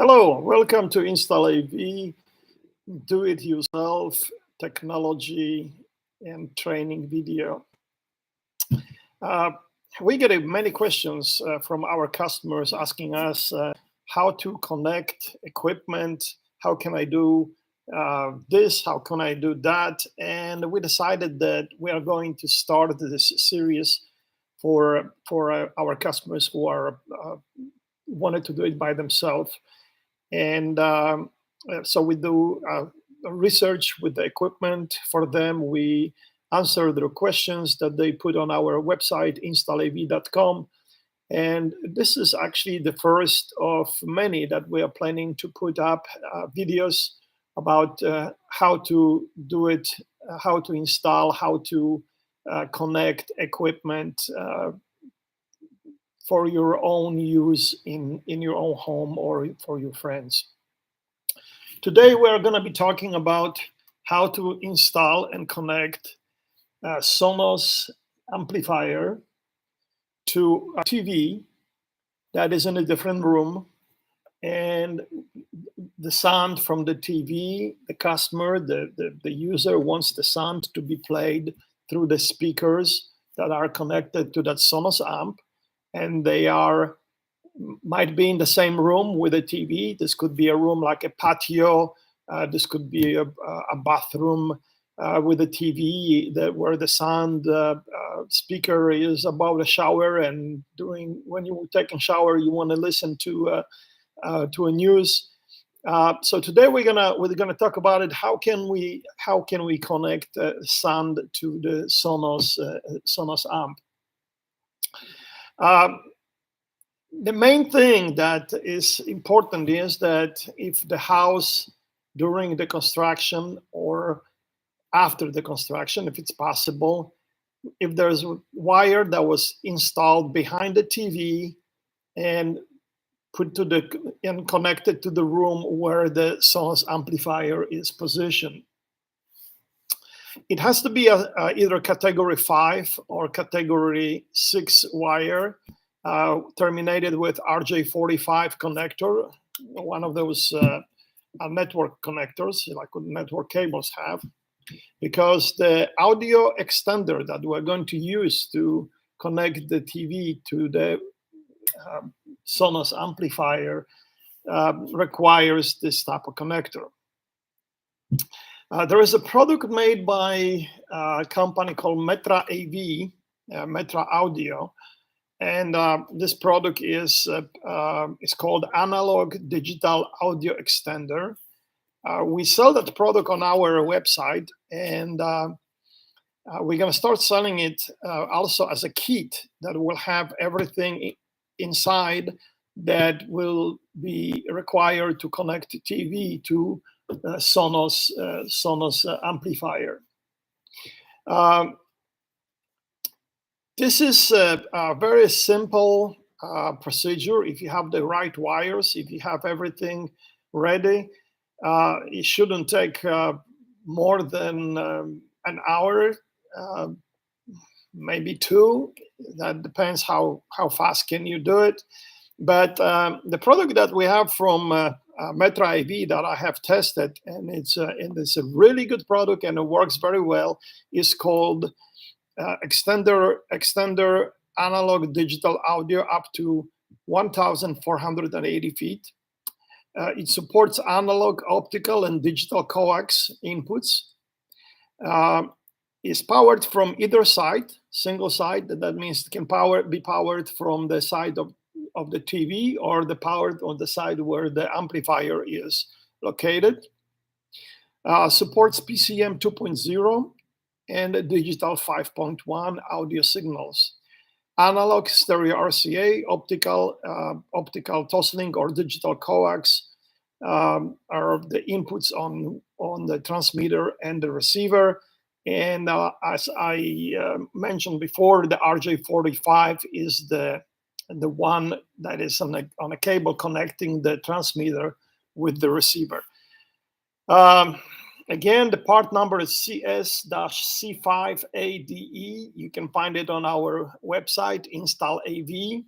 Hello, welcome to Install AV, do-it-yourself technology and training video. We get many questions from our customers asking us how to connect equipment, how can I do this, how can I do that, and we decided that we are going to start this series for our customers who are wanted to do it by themselves. And so we do research with the equipment for them. We answer their questions that they put on our website, installav.com. And this is actually the first of many that we are planning to put up videos about how to do it, how to install, how to connect equipment for your own use in your own home or for your friends. Today we're going to be talking about how to install and connect a Sonos amplifier to a TV that is in a different room, and the sound from the TV, the customer, the user wants the sound to be played through the speakers that are connected to that Sonos amp. And they might be in the same room with a TV. This could be a room like a patio. This could be a bathroom with a TV where the sound speaker is above the shower, and when you take a shower, you want to listen to a news. So today we're gonna talk about it. How can we connect sound to the Sonos amp? The main thing that is important is that if the house during the construction or after the construction, if it's possible, if there's a wire that was installed behind the TV and connected to the room where the Sonos amplifier is positioned. It has to be either category 5 or category 6 wire, terminated with RJ45 connector, one of those network connectors like network cables have, because the audio extender that we're going to use to connect the TV to the Sonos amplifier requires this type of connector. There is a product made by a company called Metra AV, Metra Audio, and this product is called Analog Digital Audio Extender. We sell that product on our website, and we're going to start selling it also as a kit that will have everything inside that will be required to connect the TV to Sonos amplifier. This is a very simple procedure. If you have the right wires, if you have everything ready, it shouldn't take more than an hour, maybe 2. That depends how fast can you do it. But the product that we have from Metra AV that I have tested, and it's a really good product and it works very well, is called Extender Analog Digital Audio up to 1,480 feet. It supports analog, optical, and digital coax inputs. It's powered from either side, single side. That means it can be powered from the side of the TV or powered on the side where the amplifier is located. Supports PCM 2.0 and digital 5.1 audio signals. Analog, stereo RCA, optical toslink or digital coax are the inputs on the transmitter and the receiver. And as I mentioned before, the RJ45 is the one that is on a cable connecting the transmitter with the receiver. Again, the part number is CS-C5ADE. You can find it on our website, Install AV.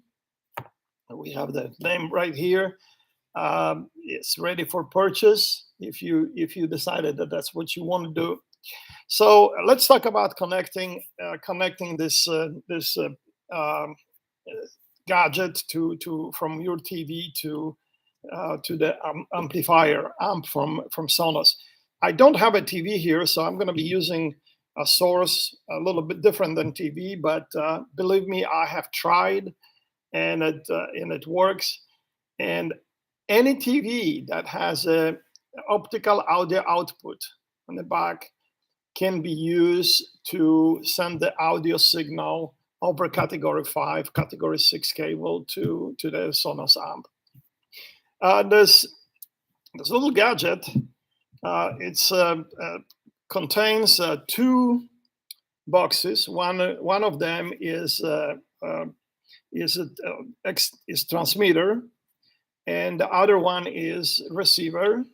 We have the name right here. It's ready for purchase if you decided that that's what you want to do. So let's talk about connecting this gadget to from your TV to the amplifier amp from Sonos. I don't have a TV here, so I'm going to be using a source a little bit different than TV, but believe me, I have tried, and it works. And any TV that has a optical audio output on the back can be used to send the audio signal over category 5, category 6 cable to the Sonos amp. This little gadget, contains two boxes. One of them is transmitter, and the other one is receiver.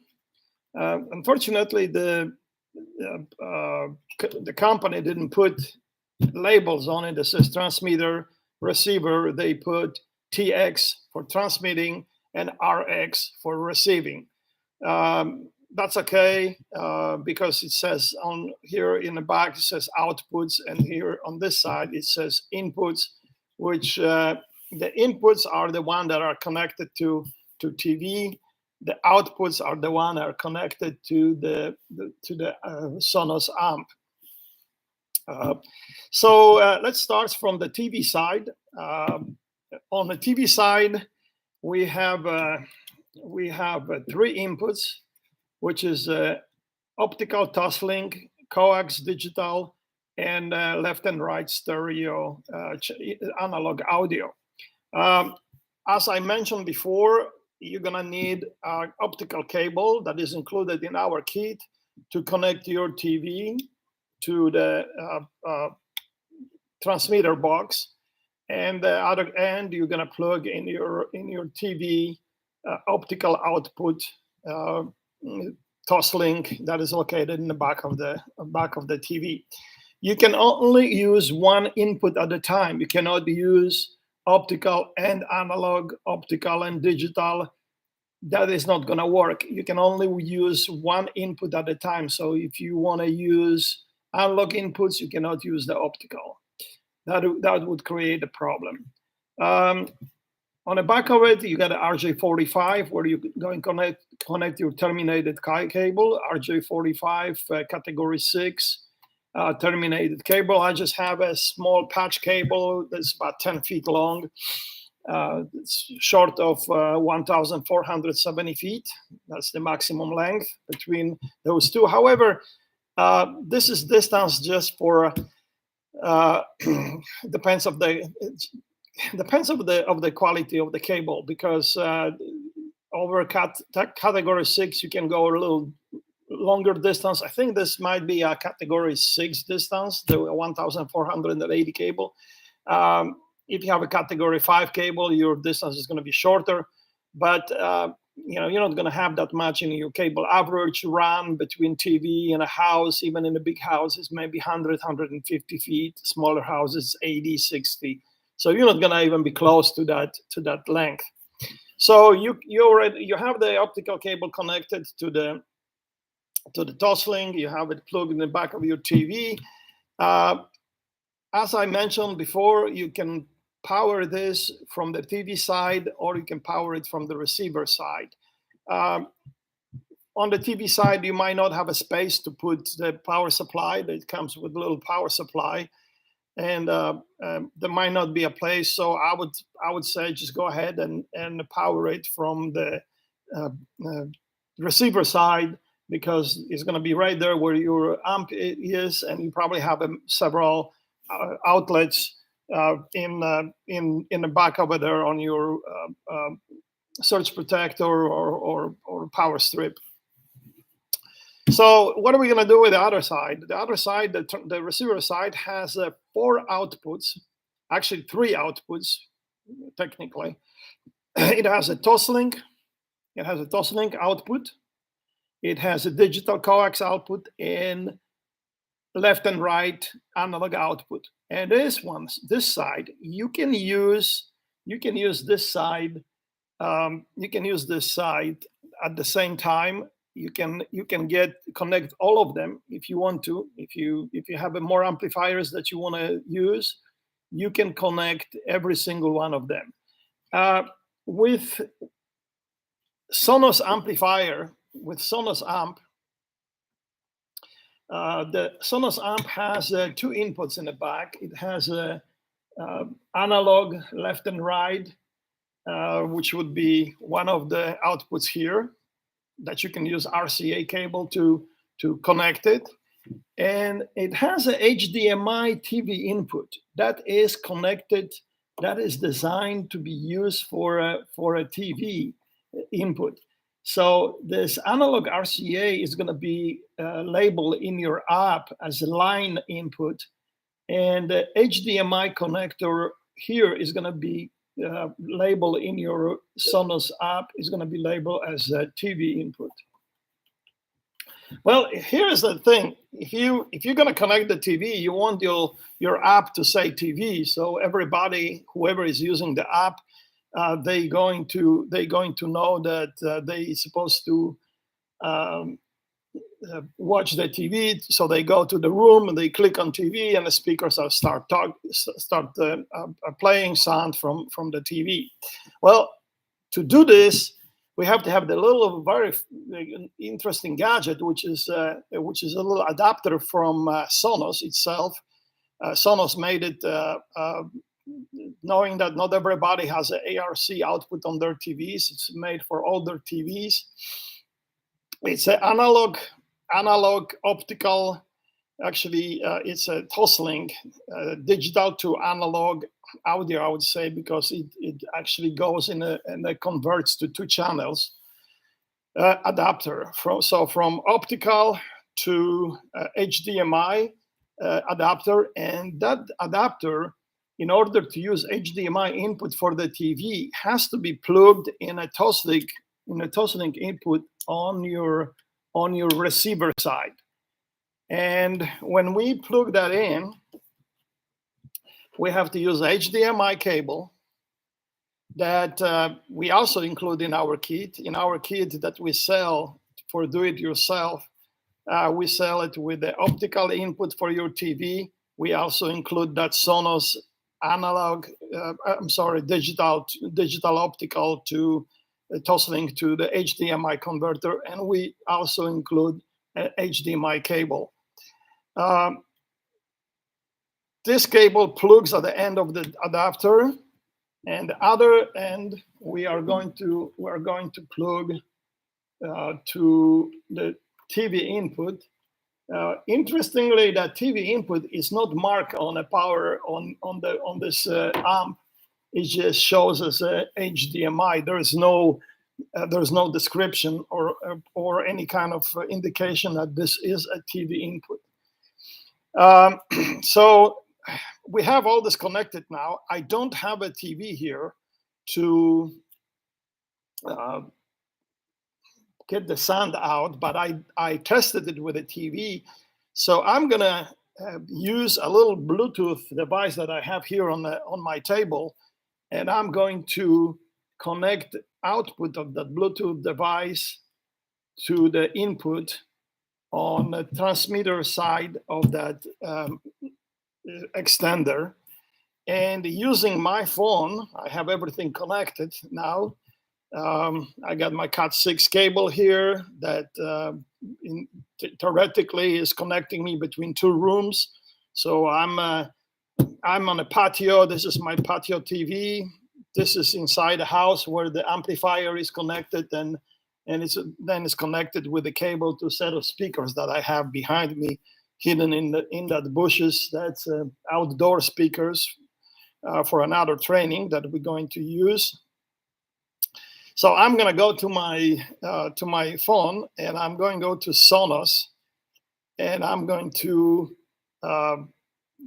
Unfortunately, the company didn't put labels on it that says transmitter, receiver. They put TX for transmitting and RX for receiving. That's okay, because it says on here in the back, it says outputs, and here on this side it says inputs, which the inputs are the one that are connected to TV. The outputs are the one that are connected to the Sonos amp. So let's start from the TV side. On the TV side, we have 3 inputs, which is optical Toslink, coax digital, and left and right stereo analog audio. As I mentioned before, you're gonna need an optical cable that is included in our kit to connect your TV to the transmitter box, and the other end you're gonna plug in your TV optical output Toslink that is located in the back of the TV. You can only use one input at a time. You cannot use optical and analog, optical and digital. That is not going to work. You can only use one input at a time. So if you want to use analog inputs, you cannot use the optical. That would create a problem. On the back of it, you got an RJ45 where you're going to connect your terminated cable, RJ45 category 6 terminated cable. I just have a small patch cable that's about 10 feet long. It's short of 1,470 feet. That's the maximum length between those two. However, this is distance just for depends of the quality of the cable, because over category 6 you can go a little longer distance. I think this might be a category 6 distance, the 1,480 cable. If you have a category 5 cable, your distance is going to be shorter, but you're not going to have that much in your cable. Average run between TV and a house, even in a big house, is maybe 100, 150 feet. Smaller houses, 80, 60. So you're not going to even be close to that length. So you have the optical cable connected to the Toslink. You have it plugged in the back of your TV. As I mentioned before, you can power this from the TV side, or you can power it from the receiver side. On the TV side, you might not have a space to put the power supply. That comes with a little power supply, and there might not be a place. So I would say just go ahead and power it from the receiver side, because it's going to be right there where your amp is, and you probably have several outlets in the back over there on your surge protector or power strip. So what are we going to do with the other side? The other side, the receiver side, has 4 outputs, actually 3 outputs technically. It has a Toslink. It has a Toslink output. It has a digital coax output and left and right analog output. And this side, you can use this side you can use this side at the same time. You can connect all of them if you want to. If you have more amplifiers that you want to use, you can connect every single one of them. With Sonos amplifier, with Sonos AMP, the Sonos AMP has 2 inputs in the back. It has a analog left and right, which would be one of the outputs here that you can use RCA cable to connect it. And it has a HDMI TV input that is connected, that is designed to be used for a TV input. So this analog RCA is going to be labeled in your app as a line input, and the HDMI connector here is going to be labeled in your Sonos app, is going to be labeled as a TV input. Well, here's the thing: if you're going to connect the TV, you want your app to say TV, so everybody, whoever is using the app, they're going to know that they're supposed to watch the TV. So they go to the room and they click on TV, and the speakers start playing sound from the TV. Well, to do this, we have to have the little very interesting gadget, which is a little adapter from Sonos itself. Sonos made it knowing that not everybody has an ARC output on their TVs. It's made for all their TVs. It's an analog optical. Actually, it's a Toslink, digital to analog audio, I would say, because it actually goes and it converts to 2 channels adapter. From optical to HDMI adapter, and that adapter, in order to use HDMI input for the TV, has to be plugged in a Toslink input on your receiver side. And when we plug that in, we have to use HDMI cable that we also include in our kit. In our kit that we sell for do-it-yourself, we sell it with the optical input for your TV. We also include that Sonos digital optical to Toslink to the HDMI converter, and we also include a HDMI cable. This cable plugs at the end of the adapter, and the other end we are going to plug to the TV input. Interestingly, that TV input is not marked on a power on this amp. It just shows as a HDMI. There's no description or any kind of indication that this is a TV input. So we have all this connected now. I don't have a TV here to get the sound out, but I tested it with a TV. So I'm gonna use a little Bluetooth device that I have here on my table, and I'm going to connect output of that Bluetooth device to the input on the transmitter side of that extender. And using my phone, I have everything connected now. I got my CAT6 cable here that theoretically is connecting me between 2 rooms. So I'm on a patio. This is my patio TV. This is inside the house where the amplifier is connected, and it's connected with the cable to a set of speakers that I have behind me, hidden in that bushes. That's outdoor speakers for another training that we're going to use. So I'm going to go to my phone, and I'm going to go to Sonos, and I'm going to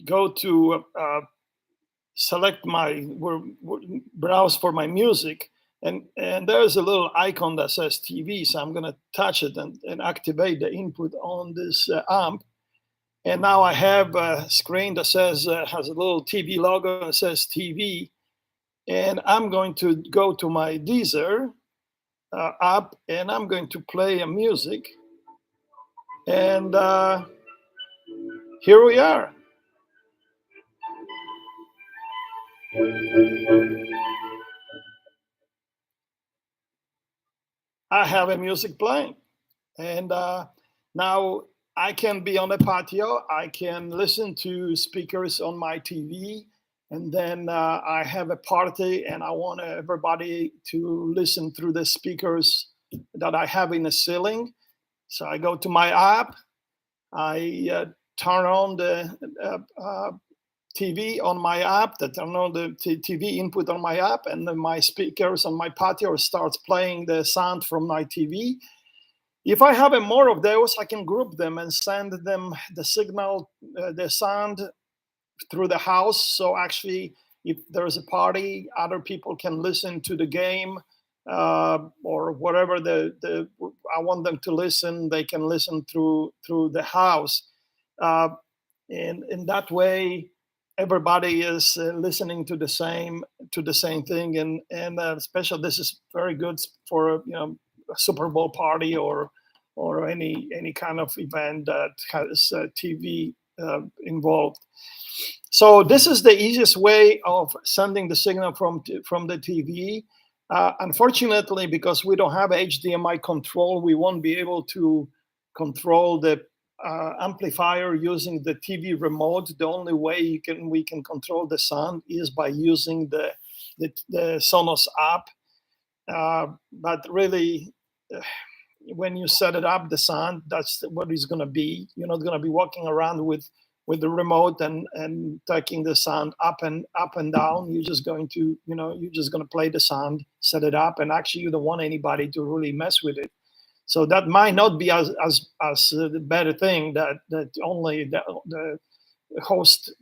go to select browse for my music, and there's a little icon that says TV. So I'm going to touch it and activate the input on this amp. And now I have a screen that says has a little TV logo that says TV. And I'm going to go to my Deezer app, and I'm going to play a music. And here we are. I have a music playing. And now I can be on the patio. I can listen to speakers on my TV. And then I have a party, and I want everybody to listen through the speakers that I have in the ceiling. So I go to my app. I turn on the TV on my app, that turn on the TV input on my app, and then my speakers on my patio starts playing the sound from my TV. If I have more of those, I can group them and send them the signal, the sound through the house. So actually, if there's a party, other people can listen to the game or whatever I want them to listen. They can listen through the house, and in that way, everybody is listening to the same thing. And especially this is very good for a Super Bowl party or any kind of event that has TV involved. So this is the easiest way of sending the signal from the TV. Unfortunately, because we don't have HDMI control, we won't be able to control the amplifier using the TV remote. The only way we can control the sound is by using the Sonos app. But really, when you set it up, the sound, that's what it's going to be. You're not going to be walking around with the remote and taking the sound up and down. You're just going to play the sound, set it up, and actually you don't want anybody to really mess with it. So that might not be as the better thing that only the host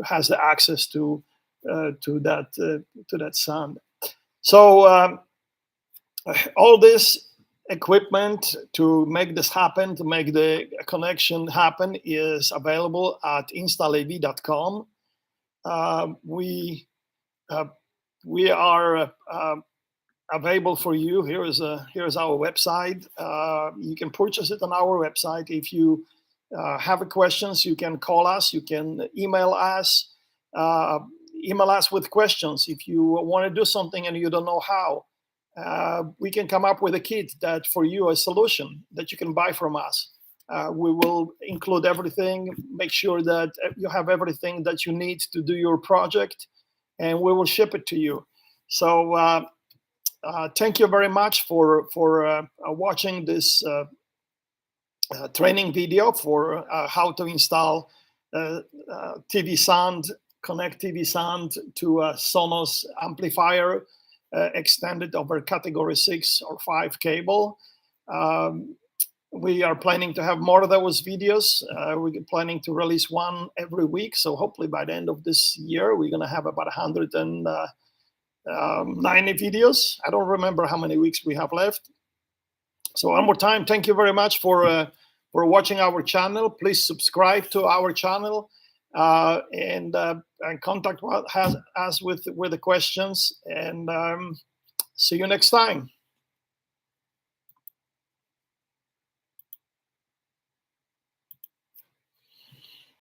has the access to that sound. So all this equipment to make this happen, to make the connection happen, is available at installav.com. We are available for you. Here's our website. You can purchase it on our website. If you have questions, you can call us. You can email us. Email us with questions. If you want to do something and you don't know how, we can come up with a kit that for you, a solution that you can buy from us. We will include everything, make sure that you have everything that you need to do your project, and we will ship it to you. So thank you very much for watching this training video for how to install TV sound, connect TV sound to a Sonos amplifier extended over category 6 or 5 cable. We are planning to have more of those videos. We're planning to release one every week. So hopefully by the end of this year, we're going to have about 190 videos. I don't remember how many weeks we have left. So one more time, thank you very much for watching our channel. Please subscribe to our channel and contact us with the questions. And see you next time.